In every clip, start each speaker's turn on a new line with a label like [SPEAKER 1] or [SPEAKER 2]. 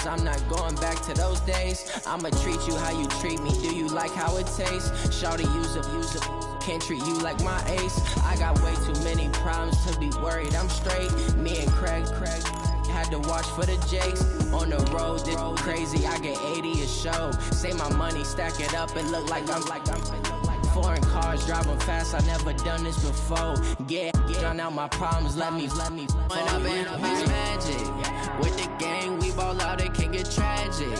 [SPEAKER 1] cause I'm not going back to those days. I'ma treat you how you treat me. Do you like how it tastes? Shawty, use up. Can't treat you like my ace. I got way too many problems to be worried. I'm straight. Me and Craig had to watch for the Jakes. On the road, this crazy. I get 80 a show. Say my money, stack it up, and look like I'm foreign cars driving fast. I never done this before. Drown out my problems. Let me. When up in it's magic. With the gang, we ball out. It can get tragic.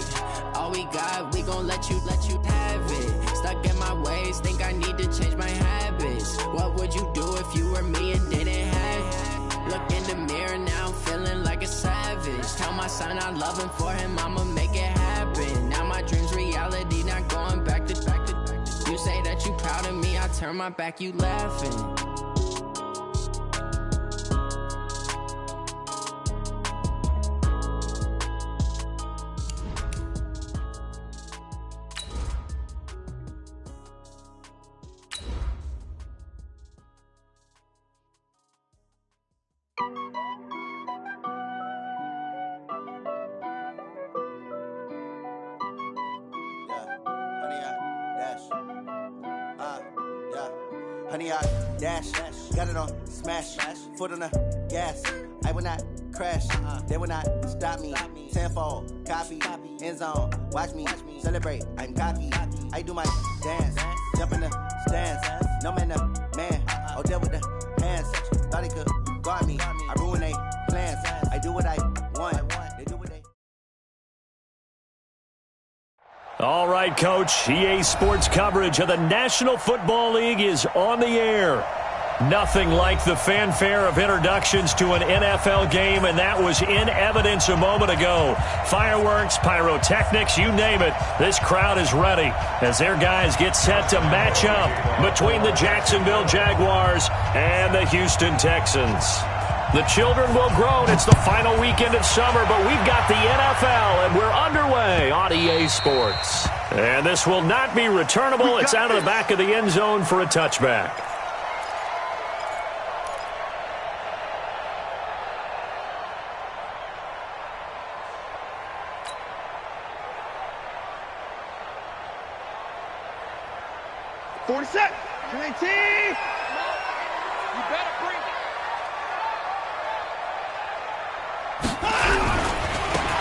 [SPEAKER 1] All we got, we gon' let you have it. Stuck in my ways, think I need to change my habits. What would you do if you were me and didn't have it? Look in the mirror now, I'm feeling like a savage. Tell my son I love him, for him I'ma make it happen. Now my dream's reality, not going back to. You say that you proud of me, I turn my back, you laughing.
[SPEAKER 2] Honey, I dash, got it on smash, foot on the gas. I will not crash, they will not stop me. Tenfold, copy, end zone, watch me celebrate. I'm cocky, I do my dance, jump in the stands. No man, the man, oh, deal with the hands. Thought he could guard me, I ruin they plans. I do what I want, they do what they.
[SPEAKER 3] All right, Coach. EA Sports coverage of the National Football League is on the air. Nothing like the fanfare of introductions to an NFL game, and that was in evidence a moment ago. Fireworks, pyrotechnics, you name it. This crowd is ready as their guys get set to match up between the Jacksonville Jaguars and the Houston Texans. The children will groan. It's the final weekend of summer, but we've got the NFL, and we're underway on EA Sports. And this will not be returnable. It's out of the back of the end zone for a touchback.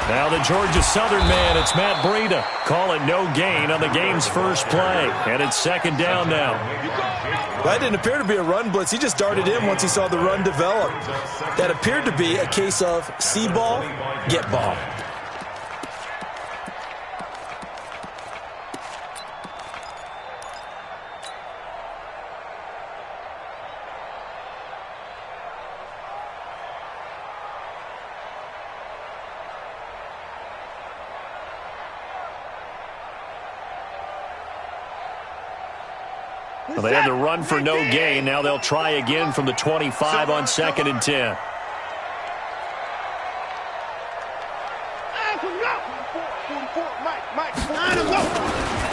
[SPEAKER 3] Now the Georgia Southern man, it's Matt Breida. Call it no gain on the game's first play. And it's second down now.
[SPEAKER 4] That didn't appear to be a run blitz. He just darted in once he saw the run develop. That appeared to be a case of see ball, get ball.
[SPEAKER 3] Well, they had the run for no gain. Now they'll try again from the 25 on 2nd and 10.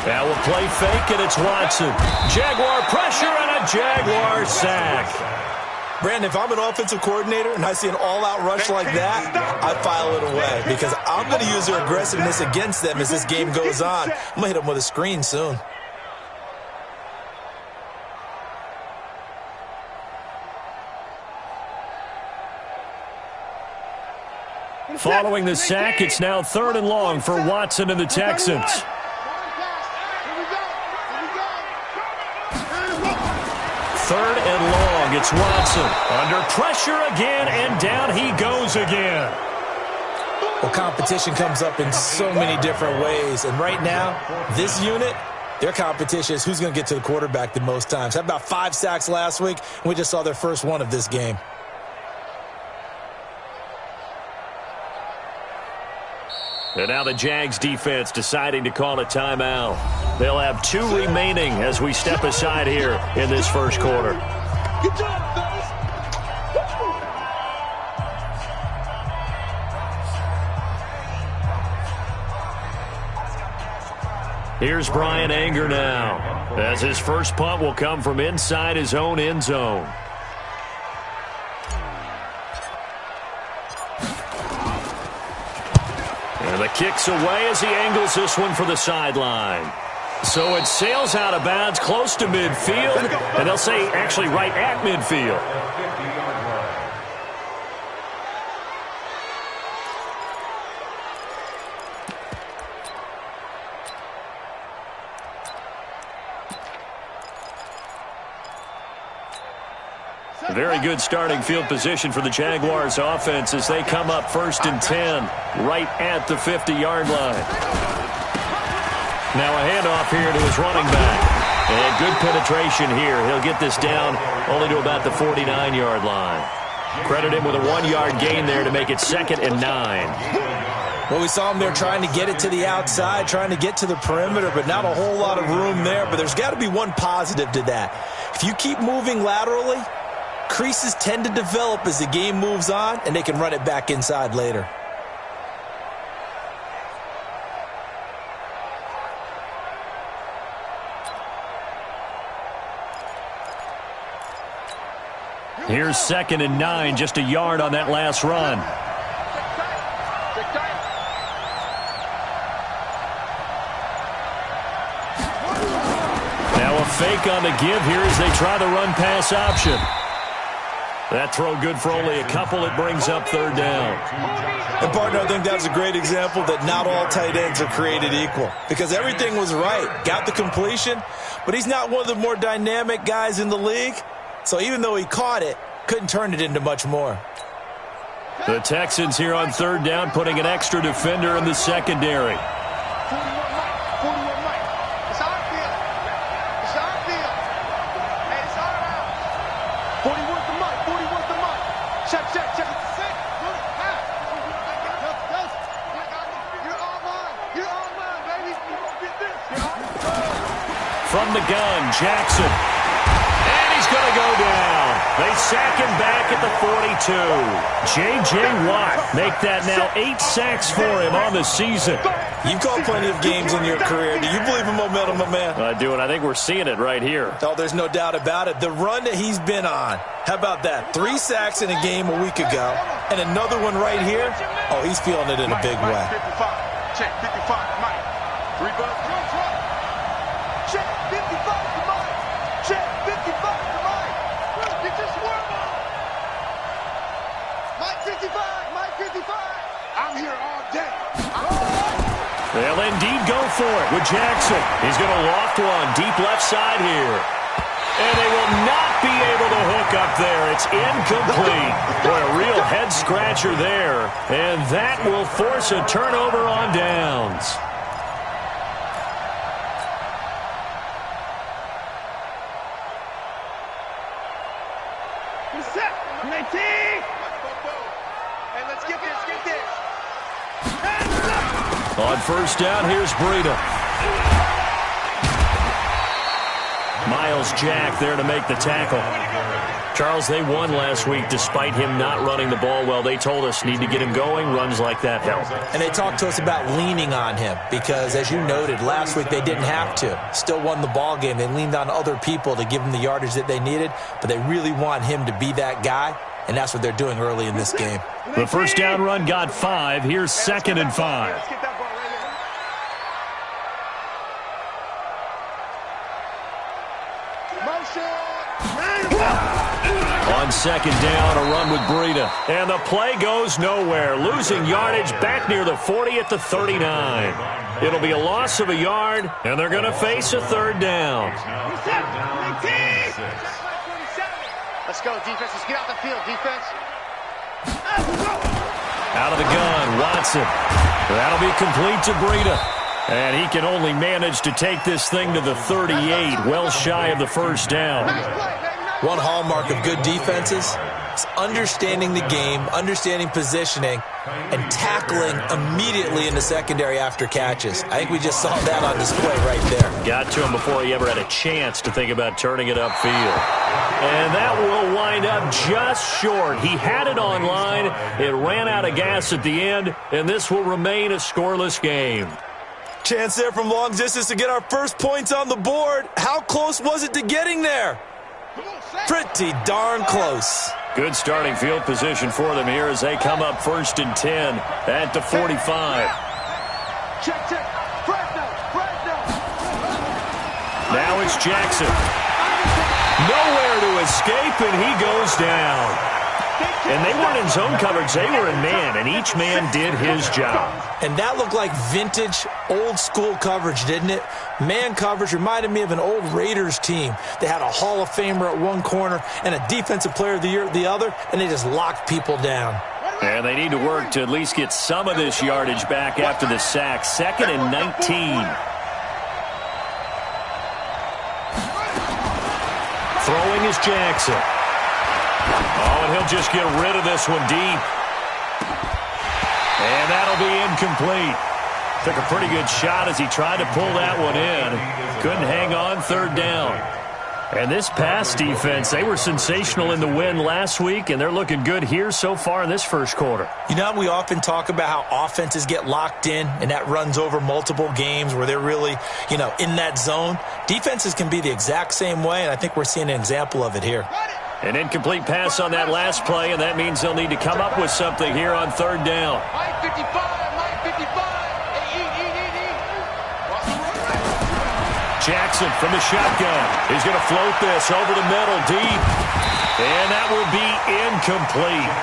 [SPEAKER 3] Now we'll play fake, and it's Watson. Jaguar pressure and a Jaguar sack.
[SPEAKER 4] Brandon, if I'm an offensive coordinator and I see an all-out rush like that, I file it away because I'm going to use their aggressiveness against them as this game goes on. I'm going to hit them with a screen soon.
[SPEAKER 3] Following the sack, it's now 3rd and long for Watson and the Texans. 3rd and long, it's Watson. Under pressure again, and down he goes again.
[SPEAKER 4] Well, competition comes up in so many different ways, and right now, this unit, their competition is who's going to get to the quarterback the most times. Had about 5 sacks last week, and we just saw their first one of this game.
[SPEAKER 3] And now the Jags defense deciding to call a timeout. They'll have 2 remaining as we step aside here in this first quarter.
[SPEAKER 5] Good job, fellas.
[SPEAKER 3] Here's Brian Anger now, as his first punt will come from inside his own end zone. And the Kicks away as he angles this one for the sideline. So it sails out of bounds close to midfield, and they'll say actually right at midfield. Very good starting field position for the Jaguars offense as they come up 1st and 10 right at the 50-yard line. Now a handoff here to his running back. And good penetration here. He'll get this down only to about the 49-yard line. Credit him with a 1-yard gain there to make it 2nd and 9.
[SPEAKER 4] Well, we saw him there trying to get it to the outside, trying to get to the perimeter, but not a whole lot of room there. But there's got to be one positive to that. If you keep moving laterally, creases tend to develop as the game moves on, and they can run it back inside later.
[SPEAKER 3] Here's 2nd and 9, just a yard on that last run. Now a fake on the give here as they try the run-pass option. That throw good for only a couple. It brings up 3rd down.
[SPEAKER 4] And, partner, I think that was a great example that not all tight ends are created equal. Because everything was right. Got the completion, but he's not one of the more dynamic guys in the league. So even though he caught it, couldn't turn it into much more.
[SPEAKER 3] The Texans here on 3rd down, putting an extra defender in the secondary. From the gun, Jackson. And he's going to go down. They sack him back at the 42. J.J. Watt make that now 8 sacks for him on the season.
[SPEAKER 4] You've called plenty of games in your career. Do you believe in momentum, my man?
[SPEAKER 3] I do, and I think we're seeing it right here.
[SPEAKER 4] Oh, there's no doubt about it. The run that he's been on. How about that? 3 sacks in a game a week ago, and another one right here. Oh, he's feeling it in a big way.
[SPEAKER 5] 55. Check 55. Mike. 3 bucks. Check 55 to Mike. Check 55 to Mike. Get your swarm on. Mike 55. Mike 55. I'm here all day.
[SPEAKER 3] They'll indeed go for it with Jackson. He's going to loft one deep left side here. And they will not be able to hook up there. It's incomplete. Boy, a real head-scratcher there. And that will force a turnover on downs.
[SPEAKER 5] Hey, let's get this.
[SPEAKER 3] On 1st down, here's Breida. Miles Jack there to make the tackle. Charles, they won last week despite him not running the ball well. They told us need to get him going. Runs like that help.
[SPEAKER 4] And they talked to us about leaning on him because, as you noted, last week they didn't have to. Still won the ball game. They leaned on other people to give them the yardage that they needed, but they really want him to be that guy, and that's what they're doing early in this game.
[SPEAKER 3] The 1st down run got 5. Here's 2nd and 5. On 2nd down, a run with Breida. And the play goes nowhere. Losing yardage back near the 40 at the 39. It'll be a loss of a yard, and they're going to face a 3rd down.
[SPEAKER 5] Let's go, defense. Let's get out the field, defense.
[SPEAKER 3] Out of the gun, Watson. That'll be complete to Breida. And he can only manage to take this thing to the 38, well shy of the 1st down.
[SPEAKER 4] One hallmark of good defenses is understanding the game, understanding positioning, and tackling immediately in the secondary after catches. I think we just saw that on display right there.
[SPEAKER 3] Got to him before he ever had a chance to think about turning it upfield. And that will wind up just short. He had it on line. It ran out of gas at the end, and this will remain a scoreless game.
[SPEAKER 4] Chance there from long distance to get our first points on the board. How close was it to getting there? Pretty darn close.
[SPEAKER 3] Good starting field position for them here as they come up 1st and 10 at the 45.
[SPEAKER 5] Check, check. Fresno.
[SPEAKER 3] Now it's Jackson. Nowhere to escape, and he goes down. And they weren't in zone coverage. They were in man, and each man did his job.
[SPEAKER 4] And that looked like vintage, old-school coverage, didn't it? Man coverage reminded me of an old Raiders team. They had a Hall of Famer at one corner and a Defensive Player of the Year at the other, and they just locked people down.
[SPEAKER 3] And they need to work to at least get some of this yardage back after the sack. 2nd and 19. Throwing is Jackson. Oh, and he'll just get rid of this one deep. And that'll be incomplete. Took a pretty good shot as he tried to pull that one in. Couldn't hang on, 3rd down. And this pass defense, they were sensational in the win last week, and they're looking good here so far in this first quarter.
[SPEAKER 4] You know, we often talk about how offenses get locked in, and that runs over multiple games where they're really, in that zone. Defenses can be the exact same way, and I think we're seeing an example of it here.
[SPEAKER 3] An incomplete pass on that last play, and that means they'll need to come up with something here on 3rd down.
[SPEAKER 5] Mike 55.
[SPEAKER 3] Jackson from the shotgun. He's going to float this over the middle deep. And that will be incomplete.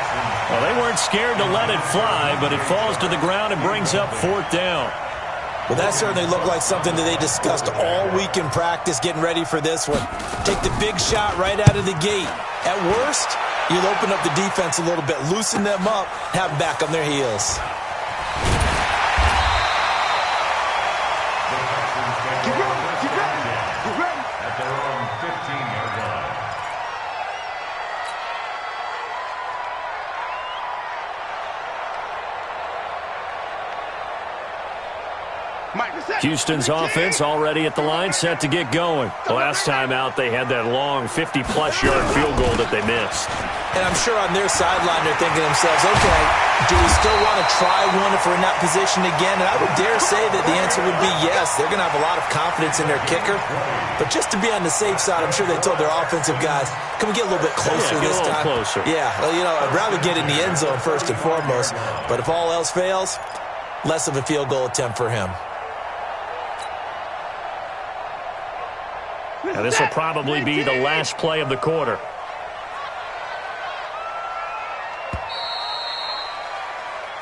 [SPEAKER 3] Well, they weren't scared to let it fly, but it falls to the ground and brings up 4th down.
[SPEAKER 4] Well, that certainly looked like something that they discussed all week in practice, getting ready for this one. Take the big shot right out of the gate. At worst, you'll open up the defense a little bit, loosen them up, have them back on their heels.
[SPEAKER 3] Houston's offense already at the line, set to get going. Last time out, they had that long 50-plus-yard field goal that they missed.
[SPEAKER 4] And I'm sure on their sideline they're thinking to themselves, okay, do we still want to try one if we're in that position again? And I would dare say that the answer would be yes. They're going to have a lot of confidence in their kicker. But just to be on the safe side, I'm sure they told their offensive guys, can we get a little bit closer this time?
[SPEAKER 3] Closer.
[SPEAKER 4] Yeah, well, I'd rather get in the end zone first and foremost. But if all else fails, less of a field goal attempt for him.
[SPEAKER 3] Now, this will probably be the last play of the quarter.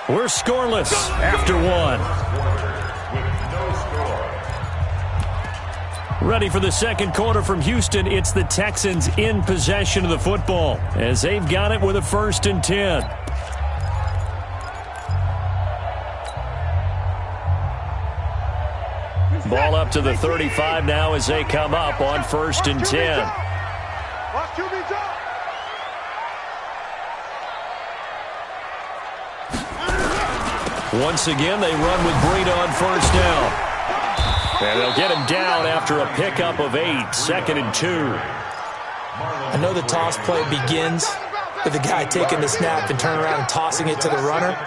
[SPEAKER 3] We're scoreless after 1. Ready for the second quarter from Houston. It's the Texans in possession of the football as they've got it with a 1st and 10. Ball up to the 35 now as they come up on 1st and 10. Once again, they run with Breida on 1st down. And they'll get him down after a pickup of 8, 2nd and 2.
[SPEAKER 4] I know the toss play begins with the guy taking the snap and turning around and tossing it to the runner.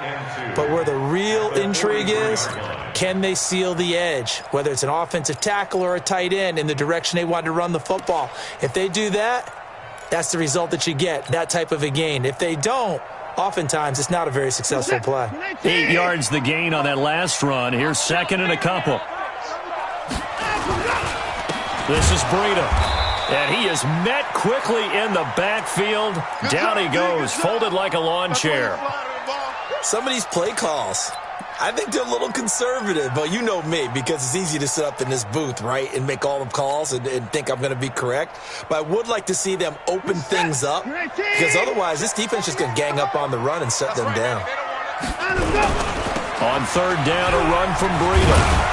[SPEAKER 4] But where the real intrigue is, can they seal the edge, whether it's an offensive tackle or a tight end, in the direction they want to run the football? If they do that, that's the result that you get, that type of a gain. If they don't, oftentimes it's not a very successful play.
[SPEAKER 3] 8 yards the gain on that last run. Here's 2nd and a couple. This is Breida. And he is met quickly in the backfield. Down he goes, folded like a lawn chair.
[SPEAKER 4] Some of these play calls, I think they're a little conservative, but you know me, because it's easy to sit up in this booth, right, and make all the calls and think I'm going to be correct. But I would like to see them open things up, because otherwise this defense is going to gang up on the run and shut them down.
[SPEAKER 3] On 3rd down, a run from Breida.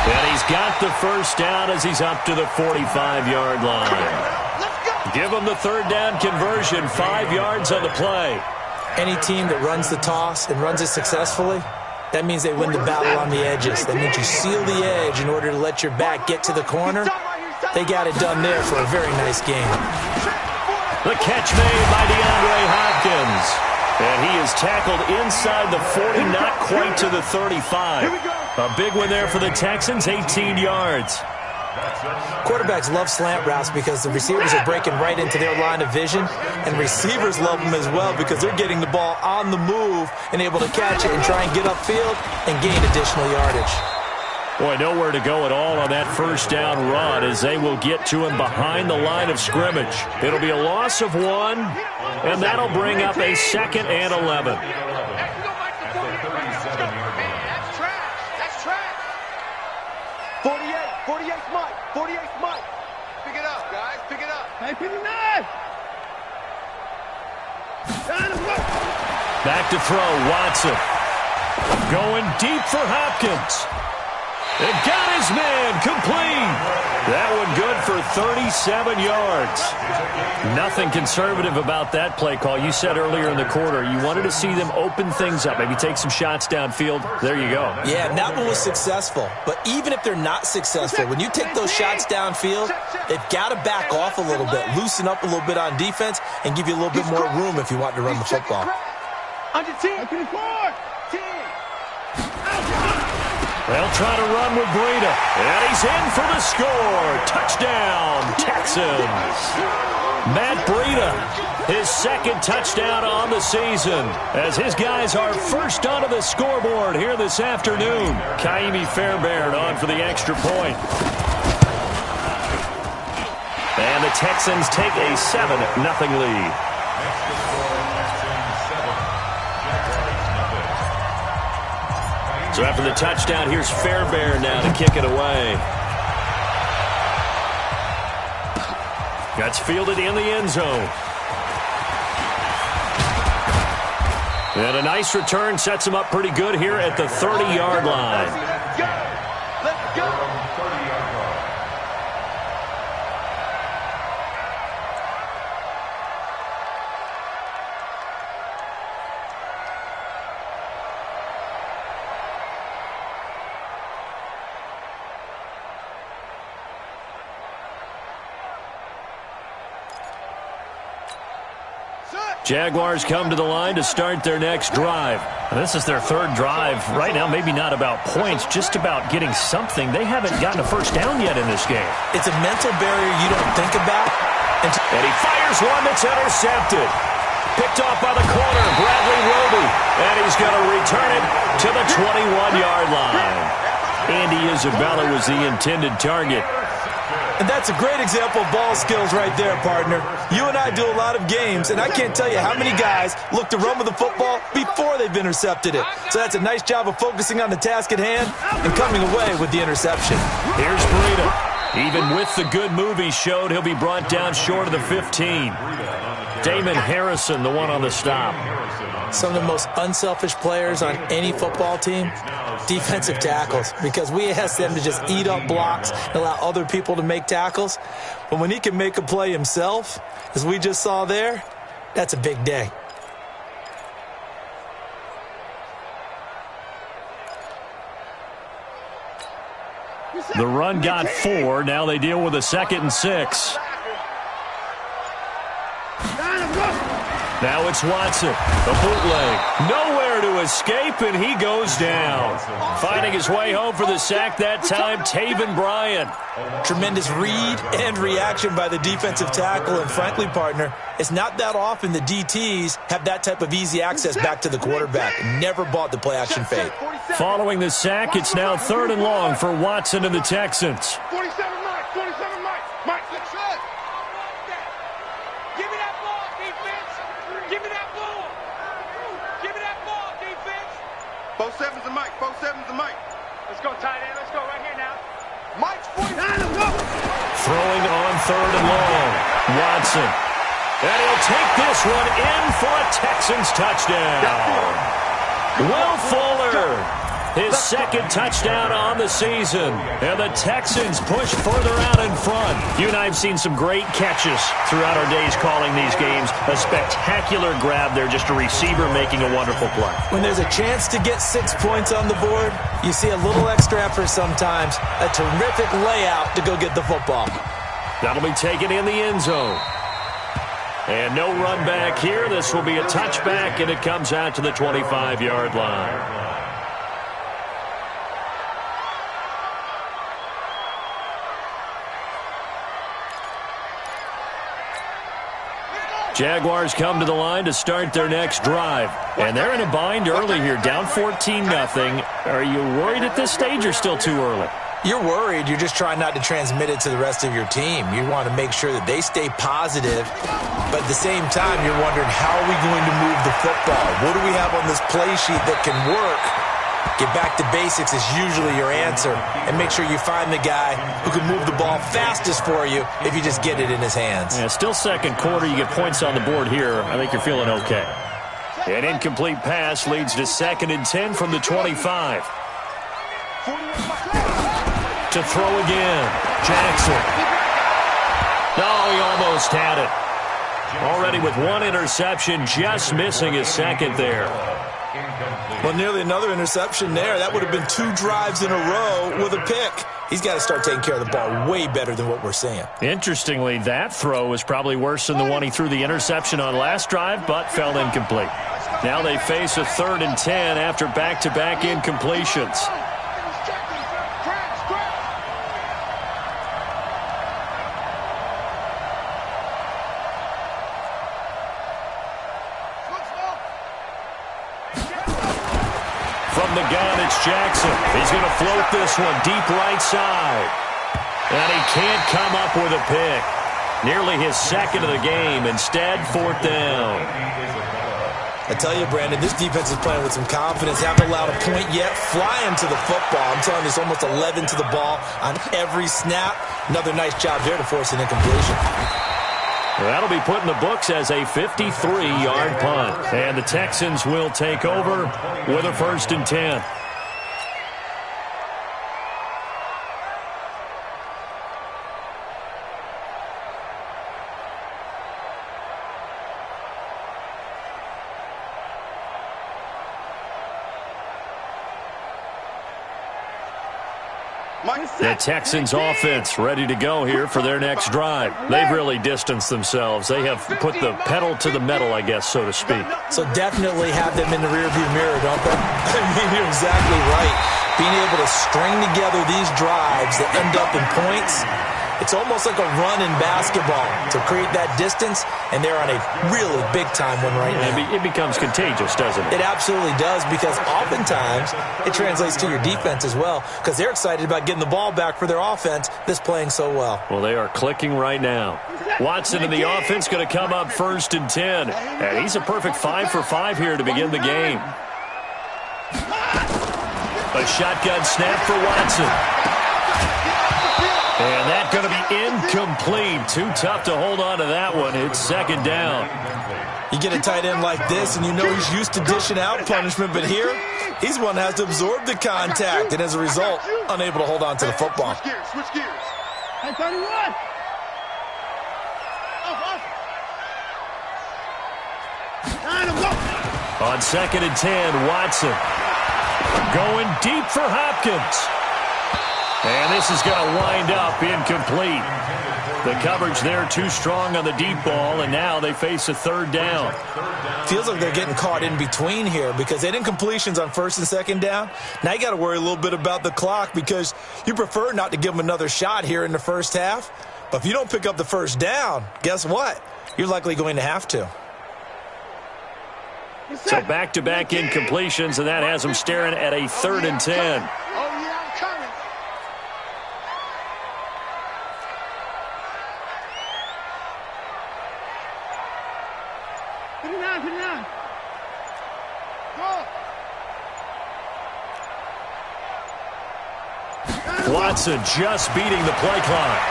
[SPEAKER 3] And he's got the 1st down as he's up to the 45-yard line. Give him the 3rd down conversion, 5 yards on the play.
[SPEAKER 4] Any team that runs the toss and runs it successfully, that means they win the battle on the edges. That means you seal the edge in order to let your back get to the corner. They got it done there for a very nice game.
[SPEAKER 3] The catch made by DeAndre Hopkins. And he is tackled inside the 40, not quite to the 35. A big one there for the Texans, 18 yards.
[SPEAKER 4] Quarterbacks love slant routes because the receivers are breaking right into their line of vision, and receivers love them as well because they're getting the ball on the move and able to catch it and try and get upfield and gain additional yardage.
[SPEAKER 3] Boy, nowhere to go at all on that first down run as they will get to him behind the line of scrimmage. It'll be a loss of 1, and that'll bring up a 2nd and 11.
[SPEAKER 5] That's trash. 48's Mike. 48's Mike. Pick it up, guys. Pick it up.
[SPEAKER 6] Hey, 59.
[SPEAKER 3] Back to throw, Watson. Going deep for Hopkins. It got his man complete. That one good for 37 yards. Nothing conservative about that play call. You said earlier in the quarter you wanted to see them open things up, maybe take some shots downfield. There you go.
[SPEAKER 4] Yeah, and that one was successful. But even if they're not successful, when you take those shots downfield, they've got to back off a little bit, loosen up a little bit on defense, and give you a little bit more room if you want to run the football.
[SPEAKER 5] Under 10. 10.
[SPEAKER 3] They'll try to run with Breida. And he's in for the score. Touchdown, Texans. Matt Breida, his 2nd touchdown on the season, as his guys are first onto the scoreboard here this afternoon. Kaimi Fairbairn on for the extra point. And the Texans take a 7-0 lead. So after the touchdown, here's Fairbairn now to kick it away. That's fielded in the end zone. And a nice return sets him up pretty good here at the 30-yard line.
[SPEAKER 5] Let's go.
[SPEAKER 3] Jaguars come to the line to start their next drive. And this is their 3rd drive. Right now, maybe not about points, just about getting something. They haven't gotten a first down yet in this game.
[SPEAKER 4] It's a mental barrier you don't think about.
[SPEAKER 3] And he fires one that's intercepted. Picked off by the corner, Bradley Roby. And he's going to return it to the 21-yard line. Andy Isabella was the intended target.
[SPEAKER 4] And that's a great example of ball skills right there, partner. You and I do a lot of games, and I can't tell you how many guys look to run with the football before they've intercepted it. So that's a nice job of focusing on the task at hand and coming away with the interception.
[SPEAKER 3] Here's Breida. Even with the good move he showed, he'll be brought down short of the 15. Damon Harrison, the one on the stop.
[SPEAKER 4] Some of the most unselfish players on any football team, defensive tackles, because we ask them to just eat up blocks and allow other people to make tackles. But when he can make a play himself, as we just saw there, that's a big day.
[SPEAKER 3] The run got 4. Now they deal with a 2nd and 6. Now it's Watson, a bootleg. Nowhere to escape, and he goes down. Finding his way home for the sack that time, Taven Bryan.
[SPEAKER 4] Tremendous read and reaction by the defensive tackle, and frankly, partner, it's not that often the DTs have that type of easy access back to the quarterback. Never bought the play-action fade.
[SPEAKER 3] Following the sack, it's now 3rd and long for Watson and the Texans.
[SPEAKER 5] 47 Mike. 47 Mike. Mike, that's it. Give me that ball, defense. Give me that ball. Give me that ball, defense. 47's a Mike. 47's a Mike. Let's go, tight end. Let's go right here now. Mike's 49. Let's go.
[SPEAKER 3] Throwing on 3rd and long. Watson. And he'll take this one in for a Texans touchdown. Will Fuller, his 2nd touchdown on the season. And the Texans push further out in front. You and I have seen some great catches throughout our days calling these games. A spectacular grab there, just a receiver making a wonderful play.
[SPEAKER 4] When there's a chance to get 6 points on the board, you see a little extra effort sometimes. A terrific layout to go get the football.
[SPEAKER 3] That'll be taken in the end zone. And no run back here. This will be a touchback, and it comes out to the 25-yard line. Jaguars come to the line to start their next drive. And they're in a bind early here, down 14-0. Are you worried at this stage or still too early?
[SPEAKER 4] You're worried. You're just trying not to transmit it to the rest of your team. You want to make sure that they stay positive. But at the same time, you're wondering, how are we going to move the football? What do we have on this play sheet that can work? Get back to basics is usually your answer. And make sure you find the guy who can move the ball fastest for you if you just get it in his hands.
[SPEAKER 3] Yeah, still second quarter. You get points on the board here. I think you're feeling okay. An incomplete pass leads to 2nd and 10 from the 25. To throw again. Jackson. No, he almost had it. Already with one interception, just missing his second there.
[SPEAKER 4] Well, nearly another interception there. That would have been 2 drives in a row with a pick. He's got to start taking care of the ball way better than what we're seeing. Interestingly, that throw was probably worse than the one he threw the interception on last drive, but fell incomplete.
[SPEAKER 3] Now they face a 3rd and 10 after back-to-back incompletions. From the gun, it's Jackson. He's going to float this one deep right side. And he can't come up with a pick. Nearly his 2nd of the game. Instead, 4th down.
[SPEAKER 4] I tell you, Brandon, this defense is playing with some confidence. Haven't allowed a point yet. Flying to the football. I'm telling you, it's almost 11 to the ball on every snap. Another nice job there to force an incompletion.
[SPEAKER 3] That'll be put in the books as a 53-yard punt. And the Texans will take over with a 1st and 10. The Texans offense ready to go here for their next drive. They've really distanced themselves. They have put the pedal to the metal, I guess, so to speak.
[SPEAKER 4] So definitely have them in the rearview mirror, don't they? I mean, you're exactly right. Being able to string together these drives that end up in points, it's almost like a run in basketball to create that distance, and they're on a really big-time one right now.
[SPEAKER 3] It becomes contagious, doesn't it?
[SPEAKER 4] It absolutely does, because oftentimes it translates to your defense as well, because they're excited about getting the ball back for their offense that's playing so well.
[SPEAKER 3] Well, they are clicking right now. Watson in the offense going to come up 1st and 10. And he's a perfect 5 for 5 here to begin the game. A shotgun snap for Watson. And that's going to be incomplete. Too tough to hold on to that one. It's 2nd down.
[SPEAKER 4] You get a tight end like this, and you know he's used to dishing out punishment, but here, he's one that has to absorb the contact, and as a result, unable to hold on to the football.
[SPEAKER 5] Switch gears.
[SPEAKER 6] Hey, 31!
[SPEAKER 3] On 2nd and 10, Watson going deep for Hopkins. And this is going to wind up incomplete. The coverage there too strong on the deep ball, and now they face a 3rd down.
[SPEAKER 4] Feels like they're getting caught in between here because they had incompletions on 1st and 2nd down. Now you got to worry a little bit about the clock because you prefer not to give them another shot here in the first half. But if you don't pick up the 1st down, guess what? You're likely going to have to.
[SPEAKER 3] So back-to-back incompletions, and that has them staring at a 3rd and 10. Watson just beating the play clock.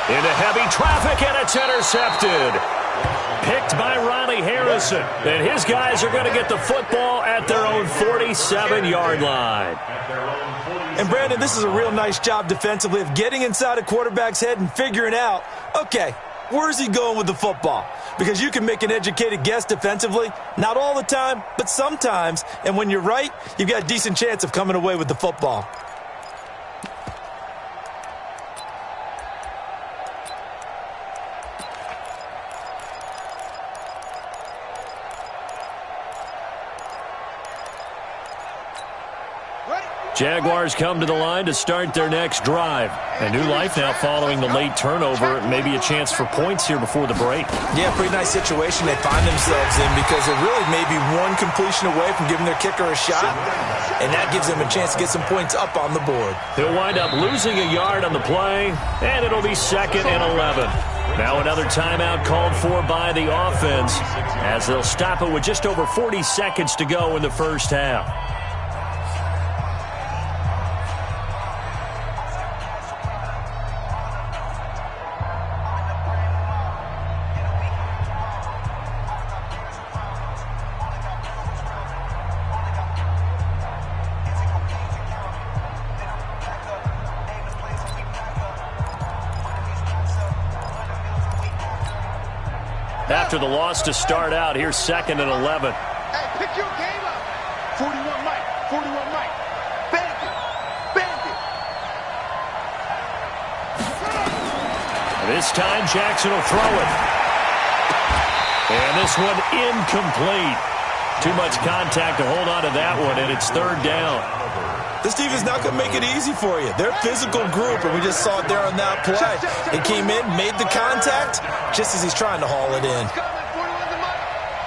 [SPEAKER 3] Into heavy traffic, and it's intercepted. Picked by Ronnie Harrison. And his guys are going to get the football at their own 47-yard line.
[SPEAKER 4] And, Brandon, this is a real nice job defensively of getting inside a quarterback's head and figuring out, okay, where's he going with the football? Because you can make an educated guess defensively, not all the time, but sometimes. And when you're right, you've got a decent chance of coming away with the football.
[SPEAKER 5] Ready?
[SPEAKER 3] Jaguars come to the line to start their next drive. A new life now following the late turnover. Maybe a chance for points here before the break.
[SPEAKER 4] Yeah, pretty nice situation they find themselves in because they're really maybe one completion away from giving their kicker a shot, and that gives them a chance to get some points up on the board.
[SPEAKER 3] He'll wind up losing a yard on the play, and it'll be 2nd and 11. Now another timeout called for by the offense as they'll stop it with just over 40 seconds to go in the first half. After the loss to start out, here's 2nd and 11.
[SPEAKER 5] Hey, pick your game up. 41 Mike, 41 Mike. Bend it, bend it.
[SPEAKER 3] This time, Jackson will throw it. And this one incomplete. Too much contact to hold on to that one, and it's 3rd down.
[SPEAKER 4] This team is not going to make it easy for you. They're a physical group, and we just saw it there on that play. It came in, made the contact, just as he's trying to haul it in.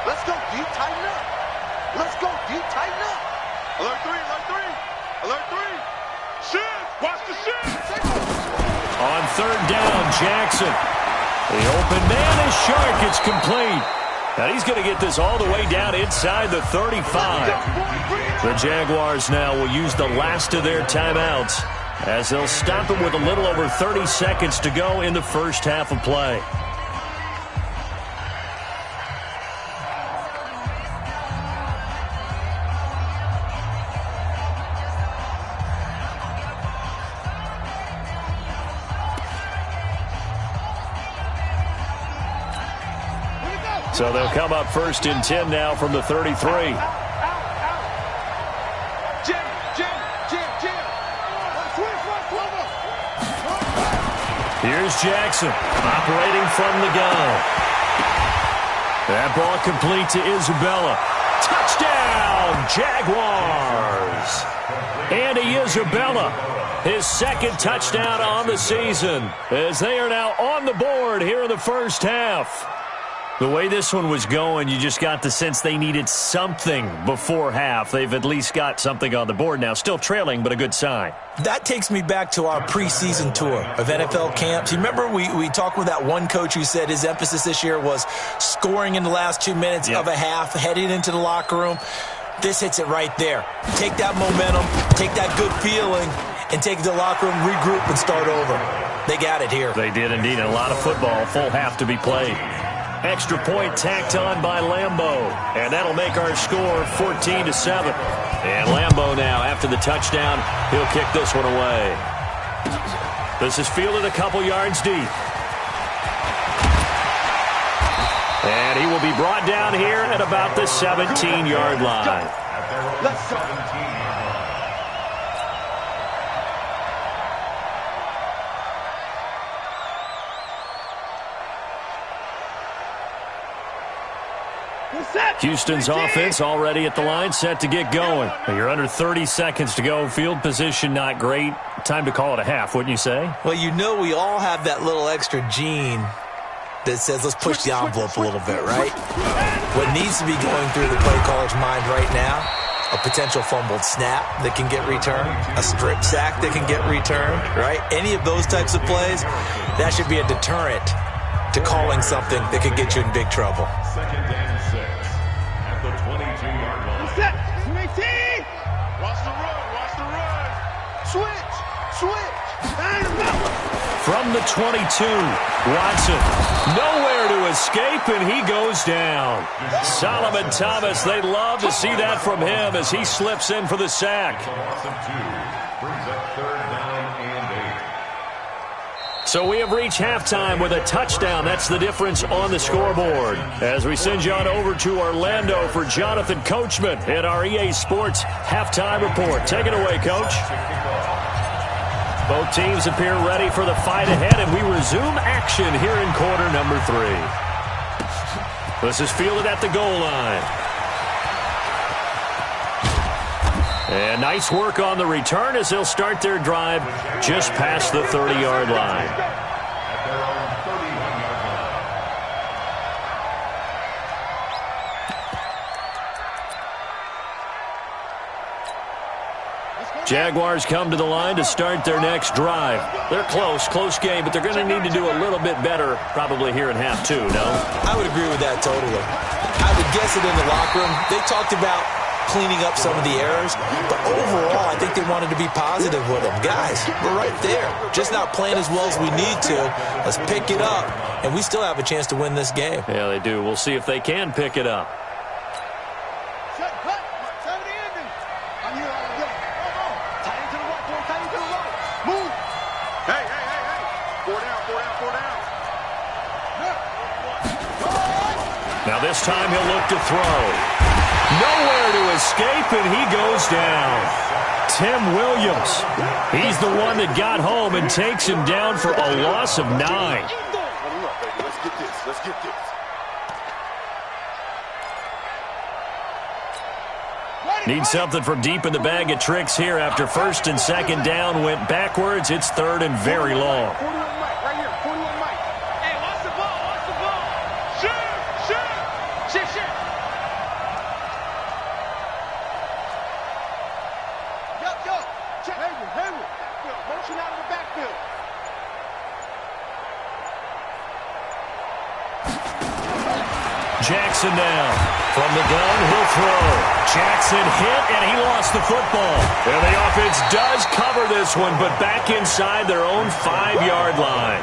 [SPEAKER 5] Let's go, D, tighten up. Let's go, D, tighten up. Alert 3, alert 3. Alert 3. Shit, watch the shit.
[SPEAKER 3] On 3rd down, Jackson. The open man is Shark. It's complete. Now he's going to get this all the way down inside the 35. The Jaguars now will use the last of their timeouts as they'll stop it with a little over 30 seconds to go in the first half of play. So they'll come up 1st and 10 now from the 33. Here's Jackson operating from the gun. That ball complete to Isabella. Touchdown, Jaguars! Andy Isabella, his 2nd touchdown on the season as they are now on the board here in the first half. The way this one was going, you just got the sense they needed something before half. They've at least got something on the board now. Still trailing, but a good sign.
[SPEAKER 4] That takes me back to our preseason tour of NFL camps. You remember we talked with that one coach who said his emphasis this year was scoring in the last 2 minutes of a half, heading into the locker room. This hits it right there. Take that momentum, take that good feeling, and take it to the locker room, regroup, and start over. They got it here.
[SPEAKER 3] They did indeed. A lot of football, full half to be played. Extra point tacked on by Lambeau. And that'll make our score 14-7. And Lambeau now, after the touchdown, he'll kick this one away. This is fielded a couple yards deep. And he will be brought down here at about the 17-yard line.
[SPEAKER 5] Let's go.
[SPEAKER 3] Houston's offense already at the line, set to get going. You're under 30 seconds to go. Field position not great. Time to call it a half, wouldn't you say?
[SPEAKER 4] Well, you know we all have that little extra gene that says let's push the envelope a little bit, right? What needs to be going through the play caller's mind right now, a potential fumbled snap that can get returned, a strip sack that can get returned, right? Any of those types of plays, that should be a deterrent to calling something that could get you in big trouble.
[SPEAKER 5] 2nd and 6 at the 22-yard line. Set. Watch the run. Watch the run. Switch.
[SPEAKER 3] From the 22, Watson nowhere to escape, and he goes down. Solomon Thomas, they'd love to see that from him as he slips in for the sack.
[SPEAKER 5] Brings up 3rd down and 8.
[SPEAKER 3] So we have reached halftime with a touchdown. That's the difference on the scoreboard. As we send you on over to Orlando for Jonathan Coachman in our EA Sports halftime report. Take it away, Coach. Both teams appear ready for the fight ahead, and we resume action here in quarter number 3. This is fielded at the goal line. And nice work on the return as they'll start their drive just past the 30-yard line. Jaguars come to the line to start their next drive. They're close game, but they're going to need to do a little bit better probably here in half two, no?
[SPEAKER 4] I would agree with that totally. I would guess it in the locker room. They talked about cleaning up some of the errors, but overall, I think they wanted to be positive with them. Guys, we're right there. Just not playing as well as we need to. Let's pick it up, and we still have a chance to win this game.
[SPEAKER 3] Yeah, they do. We'll see if they can pick it up. Now this time he'll look to throw. Nowhere to escape, and he goes down. Tim Williams. He's the one that got home and takes him down for a loss of 9.
[SPEAKER 5] Let's get this. Let's get this.
[SPEAKER 3] Need something from deep in the bag of tricks here after first and second down went backwards. It's third and very long. Jackson now. From the gun, he'll throw. Jackson hit, and he lost the football. And the offense does cover this one, but back inside their own 5-yard line.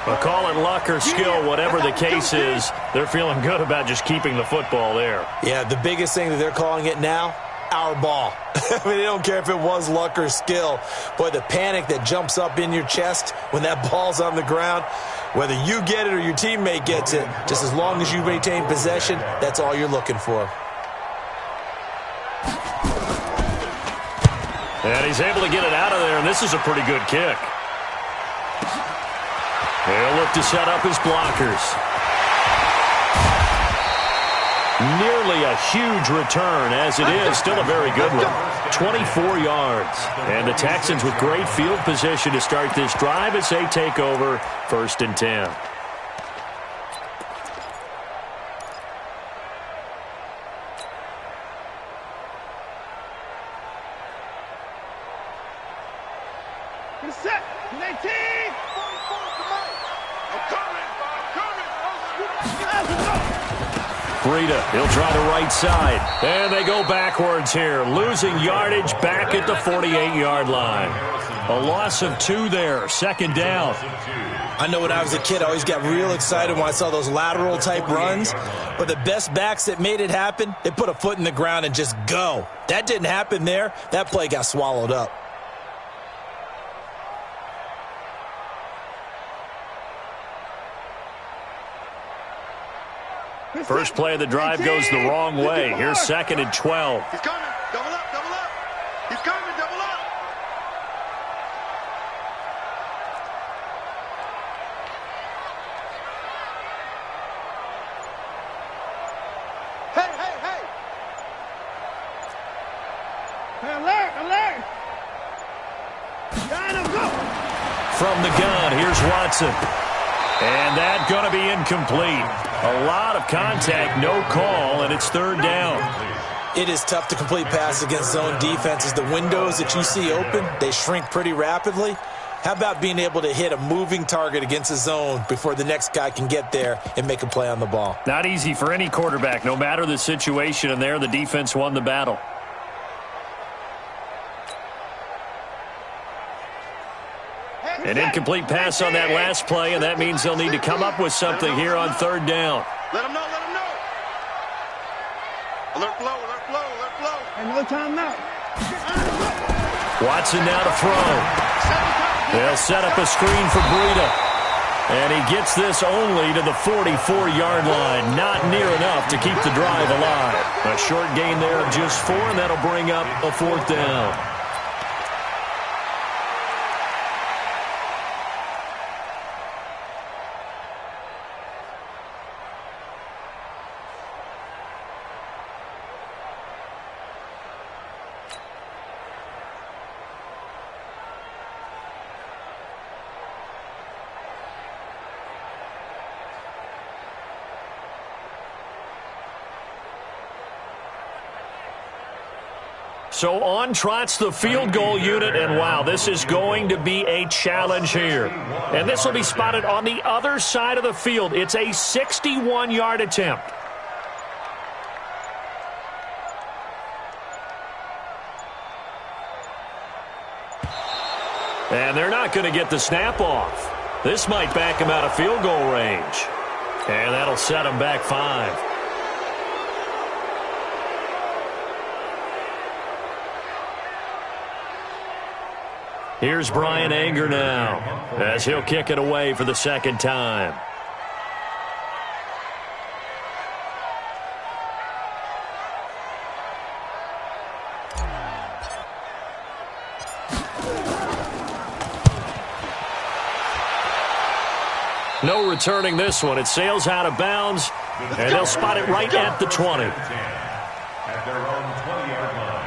[SPEAKER 3] But call it luck or skill, whatever the case is, they're feeling good about just keeping the football there.
[SPEAKER 4] Yeah, the biggest thing that they're calling it now, our ball. I mean, they don't care if it was luck or skill. Boy, the panic that jumps up in your chest when that ball's on the ground, whether you get it or your teammate gets it, just as long as you maintain possession, that's all you're looking for.
[SPEAKER 3] And he's able to get it out of there, and this is a pretty good kick. He'll look to set up his blockers. Nearly a huge return, as it is still a very good one. 24 yards. And the Texans with great field position to start this drive as they take over first and 10.
[SPEAKER 5] Set. 19.
[SPEAKER 3] Breida, he'll try the right side. And they go backwards here, losing yardage back at the 48-yard line. A loss of 2 there, second down.
[SPEAKER 4] I know when I was a kid, I always got real excited when I saw those lateral-type runs. But the best backs that made it happen, they put a foot in the ground and just go. That didn't happen there. That play got swallowed up.
[SPEAKER 3] First play of the drive goes the wrong way. Here's second and 12.
[SPEAKER 5] He's coming. Double up, double up. He's coming, double up. Hey, hey, hey. Hey, alert, alert. Got him, go.
[SPEAKER 3] From the gun, here's Watson. And that's going to be incomplete. A lot of contact, no call, and it's third down.
[SPEAKER 4] It is tough to complete passes against zone defenses. The windows that you see open, they shrink pretty rapidly. How about being able to hit a moving target against a zone before the next guy can get there and make a play on the ball?
[SPEAKER 3] Not easy for any quarterback, no matter the situation, and there the defense won the battle. An incomplete pass on that last play, and that means they'll need to come up with something here on third down.
[SPEAKER 5] Let him know, let him know. Alert flow, alert flow, alert flow. And no time now.
[SPEAKER 3] Watson now to throw. They'll set up a screen for Breida. And he gets this only to the 44-yard line. Not near enough to keep the drive alive. A short gain there of just 4, and that'll bring up a fourth down. So on trots the field goal unit, and wow, this is going to be a challenge here. And this will be spotted on the other side of the field. It's a 61-yard attempt. And they're not going to get the snap off. This might back him out of field goal range. And that'll set him back 5. Here's Brian Anger now as he'll kick it away for the second time. No returning this one. It sails out of bounds, and they'll spot it right at the 20.
[SPEAKER 6] At their own 20-yard line.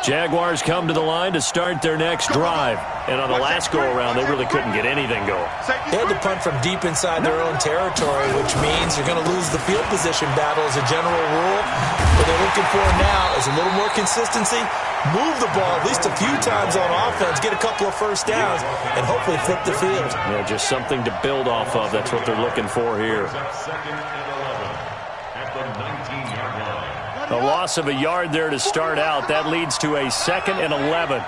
[SPEAKER 3] Jaguars come to the line to start their next drive. And on the last go-around, they really couldn't get anything going.
[SPEAKER 4] They had to punt from deep inside their own territory, which means you're going to lose the field position battle as a general rule. What they're looking for now is a little more consistency, move the ball at least a few times on offense, get a couple of first downs, and hopefully flip the field.
[SPEAKER 3] Yeah, just something to build off of. That's what they're looking for here.
[SPEAKER 6] Second and 11 at the 19-yard line.
[SPEAKER 3] A loss of a yard there to start out. That leads to a 2nd and 11.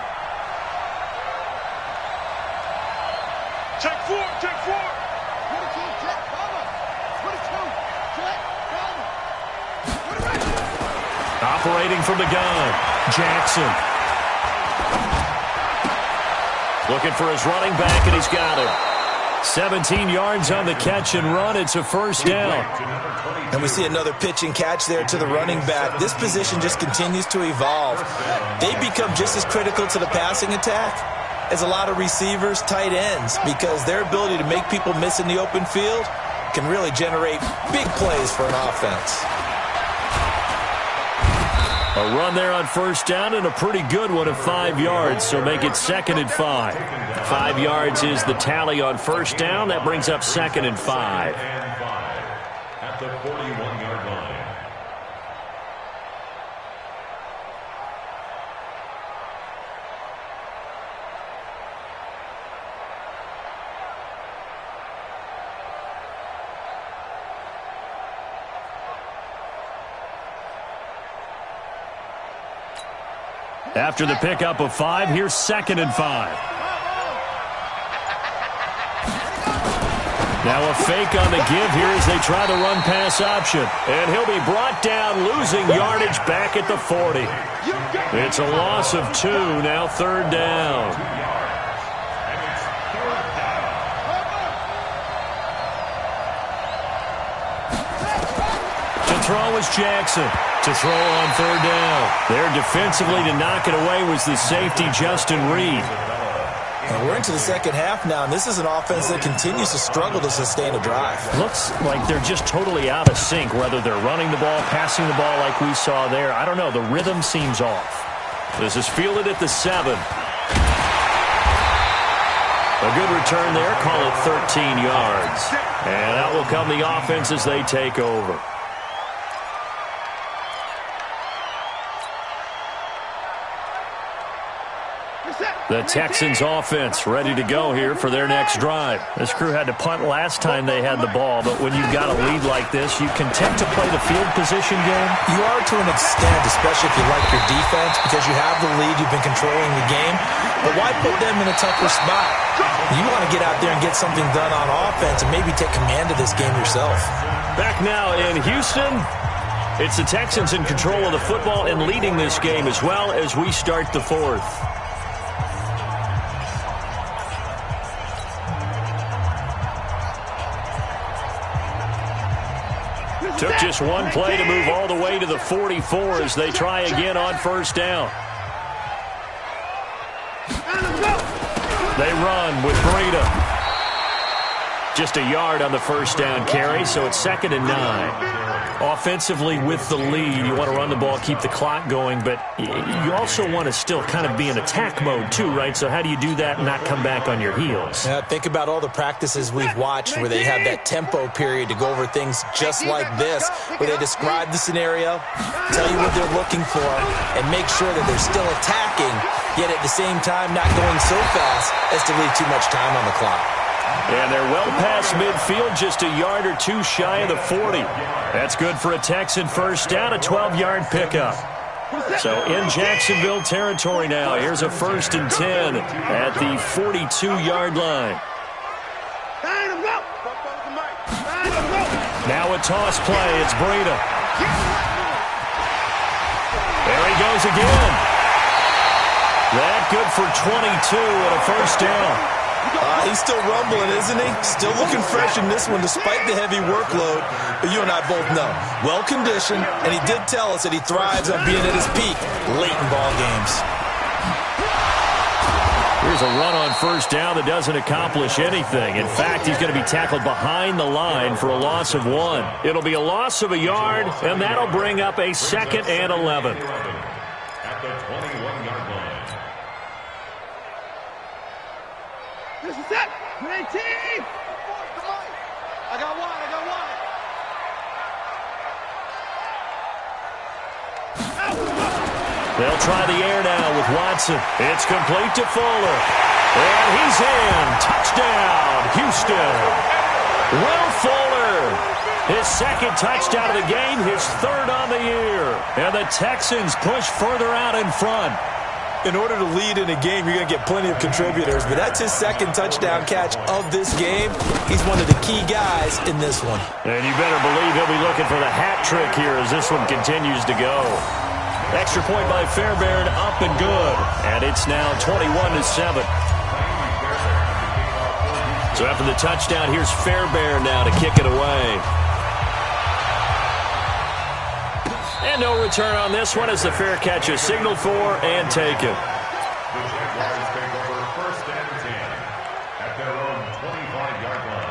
[SPEAKER 5] Check 4, check 4.
[SPEAKER 2] 22, check, cover. 22, check, cover.
[SPEAKER 3] Operating from the gun, Jackson. Looking for his running back, and he's got him. 17 yards on the catch and run. It's a first down.
[SPEAKER 4] And we see another pitch and catch there to the running back. This position just continues to evolve. They become just as critical to the passing attack as a lot of receivers, tight ends, because their ability to make people miss in the open field can really generate big plays for an offense.
[SPEAKER 3] A run there on first down, and a pretty good one of 5 yards, so make it 2nd and 5. 5 yards is the tally on first down. That brings up 2nd and 5.
[SPEAKER 6] At the 41-yard line.
[SPEAKER 3] After the pickup of 5, here's 2nd and 5. Now a fake on the give here as they try the run-pass option. And he'll be brought down, losing yardage back at the 40. It's a loss of 2, now 3rd down. To throw is Jackson. To throw on 3rd down. There defensively to knock it away was the safety, Justin Reed.
[SPEAKER 4] And we're into the second half now, and this is an offense that continues to struggle to sustain a drive.
[SPEAKER 3] Looks like they're just totally out of sync, whether they're running the ball, passing the ball like we saw there. I don't know. The rhythm seems off. This is fielded at the 7. A good return there. Call it 13 yards. And out will come the offense as they take over. The Texans offense ready to go here for their next drive. This crew had to punt last time they had the ball, but when you've got a lead like this, you content to play the field position game?
[SPEAKER 4] You are to an extent, especially if you like your defense, because you have the lead, you've been controlling the game. But why put them in a tougher spot? You want to get out there and get something done on offense and maybe take command of this game yourself.
[SPEAKER 3] Back now in Houston. It's the Texans in control of the football and leading this game as well as we start the 4th. Took just one play to move all the way to the 44 as they try again on first down. They run with Breida. Just a yard on the first down carry, so it's 2nd and 9. Offensively, with the lead, you want to run the ball, keep the clock going, but you also want to still kind of be in attack mode too, right? So how do you do that and not come back on your heels?
[SPEAKER 4] Yeah, think about all the practices we've watched where they have that tempo period to go over things just like this, where they describe the scenario, tell you what they're looking for, and make sure that they're still attacking, yet at the same time not going so fast as to leave too much time on the clock.
[SPEAKER 3] And they're well past midfield, just a yard or two shy of the 40. That's good for a Texan first down, a 12-yard pickup. So in Jacksonville territory now. Here's a 1st and 10 at the 42-yard line. Now a toss play. It's Breida. There he goes again. That good for 22 and a first down.
[SPEAKER 4] He's still rumbling, isn't he? Still looking fresh in this one despite the heavy workload. But you and I both know, well-conditioned, and he did tell us that he thrives on being at his peak late in ball games.
[SPEAKER 3] Here's a run on first down that doesn't accomplish anything. In fact, he's going to be tackled behind the line for a loss of 1. It'll be a loss of a yard, and that'll bring up a 2nd and 11.
[SPEAKER 6] At the 21-yard line.
[SPEAKER 5] This is it. 19. I got one.
[SPEAKER 3] They'll try the air now with Watson. It's complete to Fuller. And he's in. Touchdown, Houston. Will Fuller. His 2nd touchdown of the game, his 3rd on the year. And the Texans push further out in front.
[SPEAKER 4] In order to lead in a game, you're going to get plenty of contributors, but that's his 2nd touchdown catch of this game. He's one of the key guys in this one.
[SPEAKER 3] And you better believe he'll be looking for the hat trick here as this one continues to go. Extra point by Fairbairn, up and good. And it's now 21-7. So after the touchdown, here's Fairbairn now to kick it away. And no return on this one as the fair catch is signaled for and taken.
[SPEAKER 6] The Jaguars take over 1st and 10 at their own 25-yard line.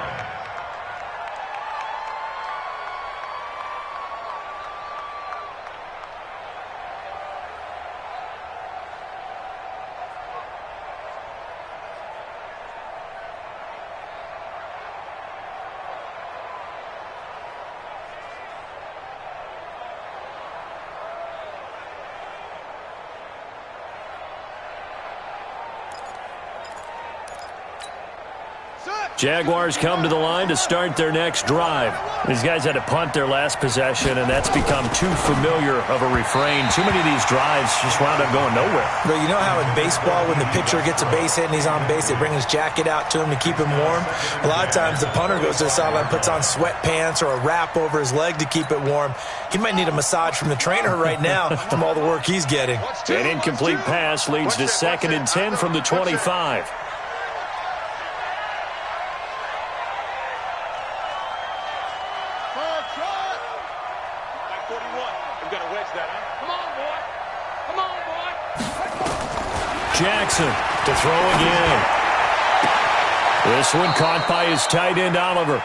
[SPEAKER 3] Jaguars come to the line to start their next drive. These guys had to punt their last possession, and that's become too familiar of a refrain. Too many of these drives just wound up going nowhere.
[SPEAKER 4] But you know how in baseball, when the pitcher gets a base hit and he's on base, they bring his jacket out to him to keep him warm? A lot of times the punter goes to the sideline, puts on sweatpants or a wrap over his leg to keep it warm. He might need a massage from the trainer right now from all the work he's getting.
[SPEAKER 3] An incomplete pass leads to 2nd and 10 from the 25. Jackson to throw again. This one caught by his tight end, Oliver.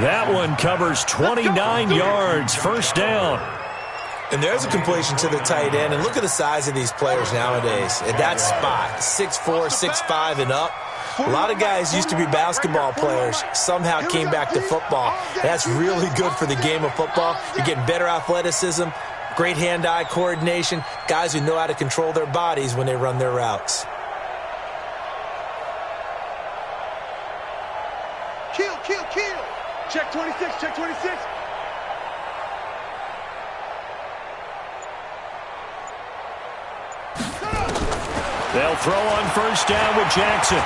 [SPEAKER 3] That one covers 29 yards, first down.
[SPEAKER 4] And there's a completion to the tight end. And look at the size of these players nowadays. At that spot, 6'4", 6'5", and up. A lot of guys used to be basketball players, somehow came back to football. That's really good for the game of football. You're getting better athleticism, great hand-eye coordination, guys who know how to control their bodies when they run their routes.
[SPEAKER 5] Kill. Check 26, check 26.
[SPEAKER 3] They'll throw on first down with Jackson.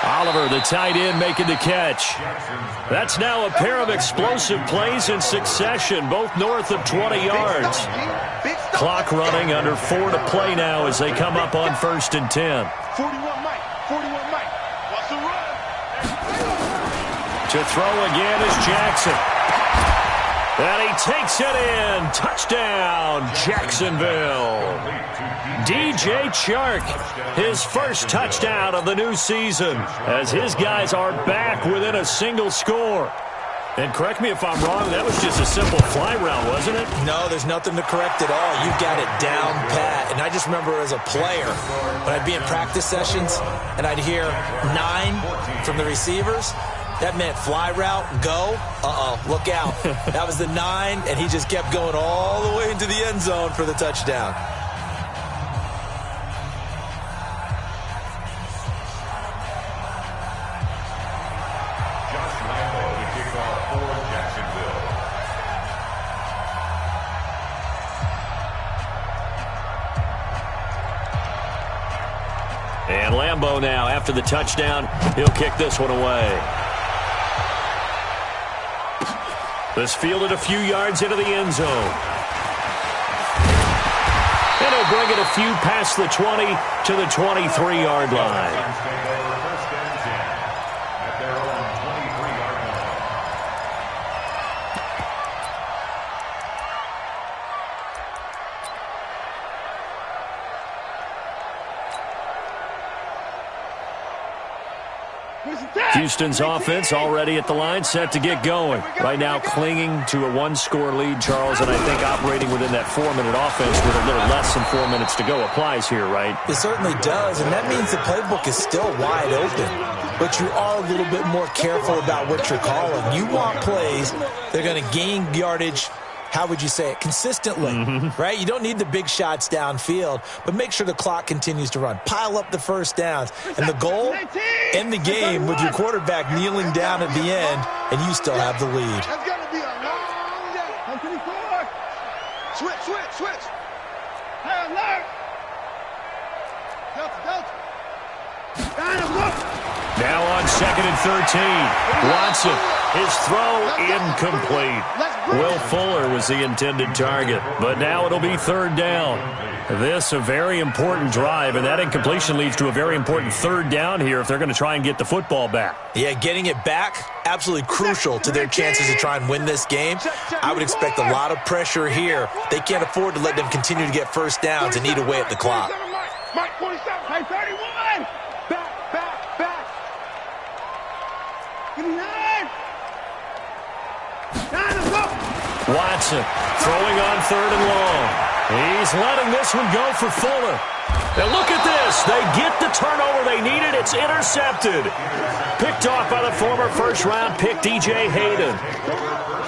[SPEAKER 3] Oliver, the tight end, making the catch. That's now a pair of explosive plays in succession, both north of 20 yards. Clock running, under 4 to play now as they come up on 1st and 10.
[SPEAKER 5] 41 Mike. What's the run?
[SPEAKER 3] To throw again is Jackson. And he takes it in. Touchdown, Jacksonville. DJ Chark, his first touchdown of the new season, as his guys are back within a single score. And correct me if I'm wrong, that was just a simple fly route, wasn't it?
[SPEAKER 4] No, there's nothing to correct at all. You've got it down pat. And I just remember as a player, when I'd be in practice sessions and I'd hear 9 from the receivers, that meant fly route, go, look out. That was the 9, and he just kept going all the way into the end zone for the touchdown.
[SPEAKER 3] And Lambeau now, after the touchdown, he'll kick this one away. This fielded a few yards into the end zone. And he'll bring it a few past the 20 to the 23-yard line. Houston's offense already at the line, set to get going. Right now clinging to a one-score lead, Charles, and I think operating within that 4-minute offense with a little less than 4 minutes to go applies here, right?
[SPEAKER 4] It certainly does, and that means the playbook is still wide open. But you are a little bit more careful about what you're calling. You want plays that are going to gain yardage, how would you say it, consistently, right? You don't need the big shots downfield, but make sure the clock continues to run. Pile up the first downs. And the goal, end the game with your quarterback kneeling down at the end, and you still have the lead.
[SPEAKER 5] That's going to be a long day. 24. Switch. Hey, alert. Delta.
[SPEAKER 3] Now on 2nd and 13. Watson, his throw incomplete. Will Fuller was the intended target, but now it'll be 3rd down. This a very important drive, and that incompletion leads to a very important 3rd down here if they're going to try and get the football back.
[SPEAKER 4] Yeah, getting it back, absolutely crucial to their chances to try and win this game. I would expect a lot of pressure here. They can't afford to let them continue to get first downs and eat away at the clock.
[SPEAKER 5] Mike, 47, hey, 31. Back. Give me 9.
[SPEAKER 3] Watson throwing on 3rd and long. He's letting this one go for Fuller. And look at this. They get the turnover they needed. It's intercepted. Picked off by the former first-round pick, DJ Hayden.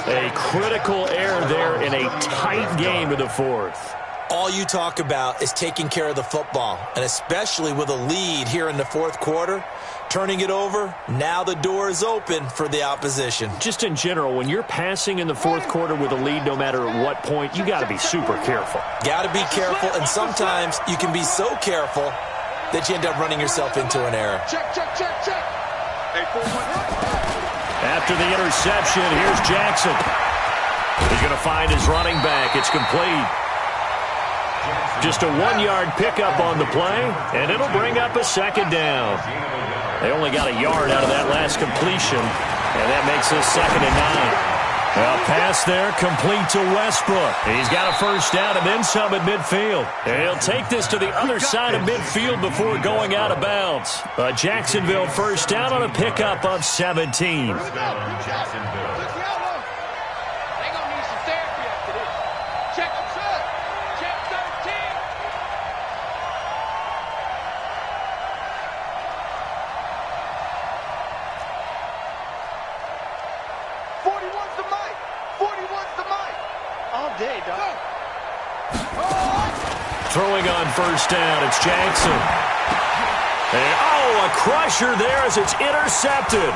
[SPEAKER 3] A critical error there in a tight game in the 4th.
[SPEAKER 4] All you talk about is taking care of the football, and especially with a lead here in the 4th quarter, turning it over, now the door is open for the opposition.
[SPEAKER 3] Just in general, when you're passing in the 4th quarter with a lead, no matter at what point, you got to be super careful.
[SPEAKER 4] Got to be careful, and sometimes you can be so careful that you end up running yourself into an error.
[SPEAKER 5] Check. Hey, 4-1.
[SPEAKER 3] After the interception, here's Jackson. He's going to find his running back. It's complete. Just a 1-yard pickup on the play, and it'll bring up a 2nd down. They only got a yard out of that last completion, and that makes this 2nd and 9. A pass there complete to Westbrook. He's got a first down and then some at midfield. And he'll take this to the other side of midfield before going out of bounds. A Jacksonville first down on a pickup of 17. Throwing on first down, it's Jackson. And, a crusher there as it's intercepted.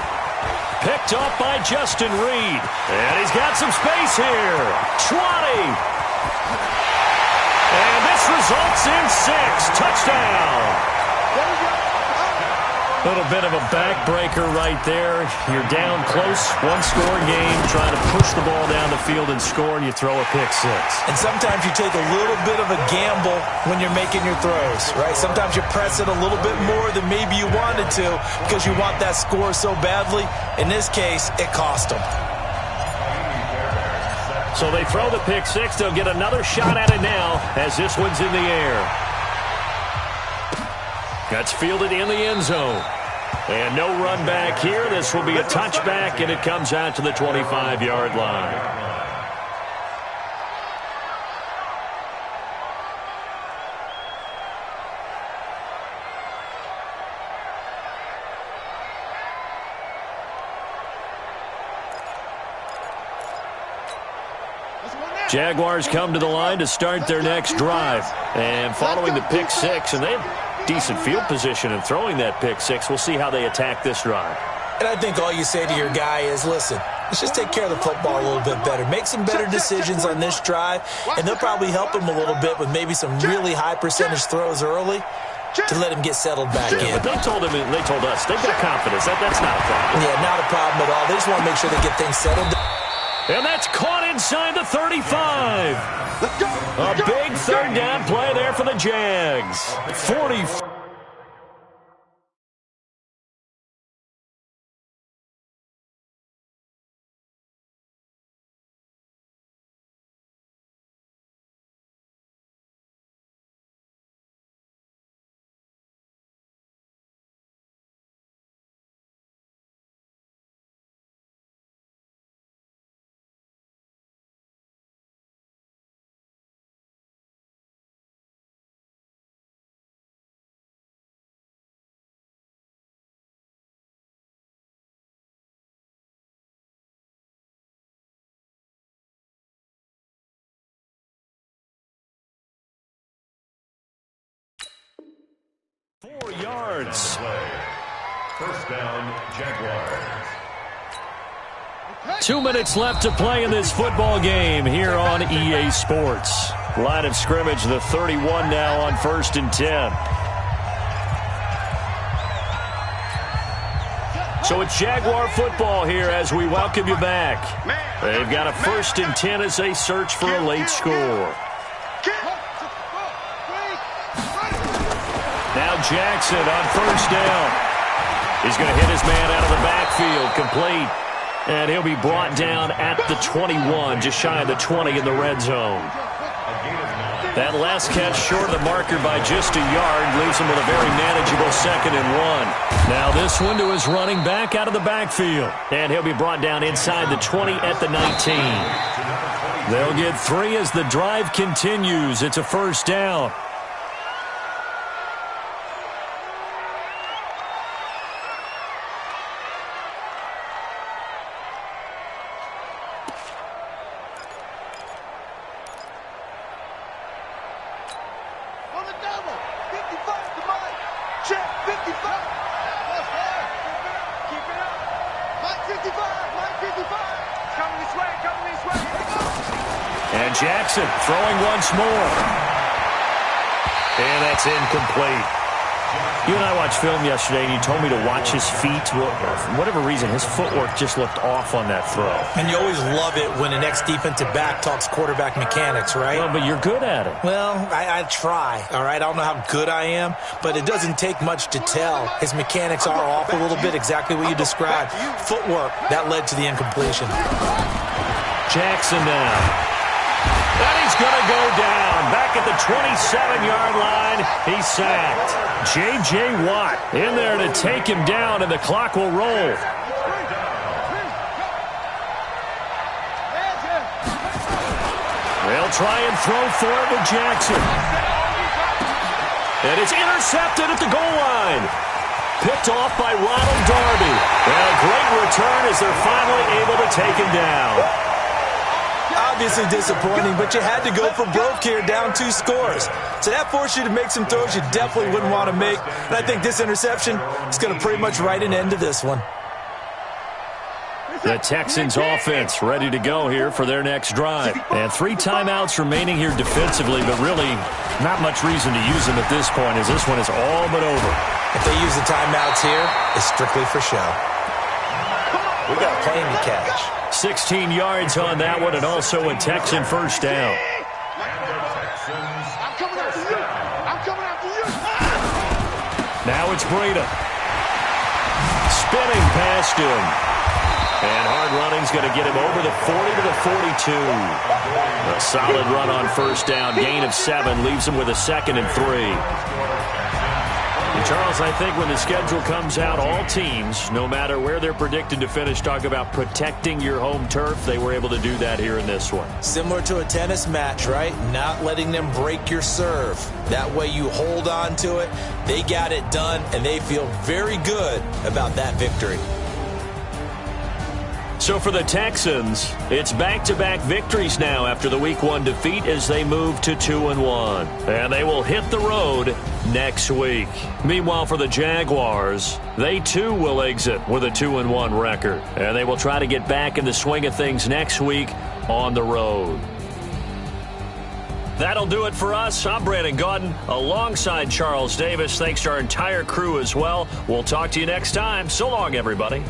[SPEAKER 3] Picked up by Justin Reed. And he's got some space here. 20. And this results in 6. Touchdown. A little bit of a backbreaker right there. You're down close, one-score game, trying to push the ball down the field and score, and you throw a pick 6.
[SPEAKER 4] And sometimes you take a little bit of a gamble when you're making your throws, right? Sometimes you press it a little bit more than maybe you wanted to because you want that score so badly. In this case, it cost them.
[SPEAKER 3] So they throw the pick six. They'll get another shot at it now as this one's in the air. That's fielded in the end zone. And no run back here. This will be a touchback, and it comes out to the 25-yard line. Jaguars come to the line to start their next drive. And following the pick six, and they have decent field position in throwing that pick six. We'll see how they attack this drive.
[SPEAKER 4] And I think all you say to your guy is, listen, let's just take care of the football a little bit better. Make some better decisions on this drive, and they'll probably help him a little bit with maybe some really high percentage throws early to let him get settled back in.
[SPEAKER 3] But they told us, they've got confidence. That's not a problem.
[SPEAKER 4] Yeah, not a problem at all. They just want to make sure they get things settled.
[SPEAKER 3] And that's caught inside the 35. A big third down play there for the Jags. 40. Yards.
[SPEAKER 6] First down, Jaguars.
[SPEAKER 3] 2 minutes left to play in this football game here on EA Sports. Line of scrimmage, the 31 now on 1st and 10. So it's Jaguar football here as we welcome you back. They've got a 1st and 10 as they search for a late score. Now Jackson on 1st down. He's going to hit his man out of the backfield, complete. And he'll be brought down at the 21, just shy of the 20 in the red zone. That last catch short of the marker by just a yard leaves him with a very manageable 2nd and 1. Now this one to his running back out of the backfield. And he'll be brought down inside the 20 at the 19. They'll get 3 as the drive continues. It's a 1st down. And Jackson throwing once more. And that's incomplete. You and I watched film yesterday, and you told me to watch his feet. Well, for whatever reason, his footwork just looked off on that throw.
[SPEAKER 4] And you always love it when an ex-defensive back talks quarterback mechanics, right?
[SPEAKER 3] Well, but you're good at it.
[SPEAKER 4] Well, I try, all right? I don't know how good I am, but it doesn't take much to tell. His mechanics are off a little bit, exactly what you described. Footwork, that led to the incompletion.
[SPEAKER 3] Jackson now. And he's going to go down. Back at the 27-yard line, he's sacked. J.J. Watt in there to take him down, and the clock will roll. They'll try and throw for it with Jackson. And it's intercepted at the goal line. Picked off by Ronald Darby. And a great return as they're finally able to take him down.
[SPEAKER 4] Obviously disappointing, but you had to go for broke here, down 2 scores. So that forced you to make some throws you definitely wouldn't want to make. And I think this interception is going to pretty much write an end to this one.
[SPEAKER 3] The Texans offense ready to go here for their next drive. And 3 timeouts remaining here defensively, but really not much reason to use them at this point as this one is all but over.
[SPEAKER 4] If they use the timeouts here, it's strictly for show. We got a plane to catch.
[SPEAKER 3] 16 yards on that one, and also a Texan 1st down. Now it's Breda. Spinning past him. And hard running's going to get him over the 40 to the 42. A solid run on first down. Gain of 7 leaves him with a 2nd and 3. And Charles, I think when the schedule comes out, all teams, no matter where they're predicted to finish, talk about protecting your home turf. They were able to do that here in this one.
[SPEAKER 4] Similar to a tennis match, right? Not letting them break your serve. That way you hold on to it. They got it done, and they feel very good about that victory.
[SPEAKER 3] So for the Texans, it's back-to-back victories now after the Week 1 defeat as they move to 2-1. And they will hit the road next week. Meanwhile, for the Jaguars, they too will exit with a 2-1 record. And they will try to get back in the swing of things next week on the road. That'll do it for us. I'm Brandon Gaudin alongside Charles Davis. Thanks to our entire crew as well. We'll talk to you next time. So long, everybody.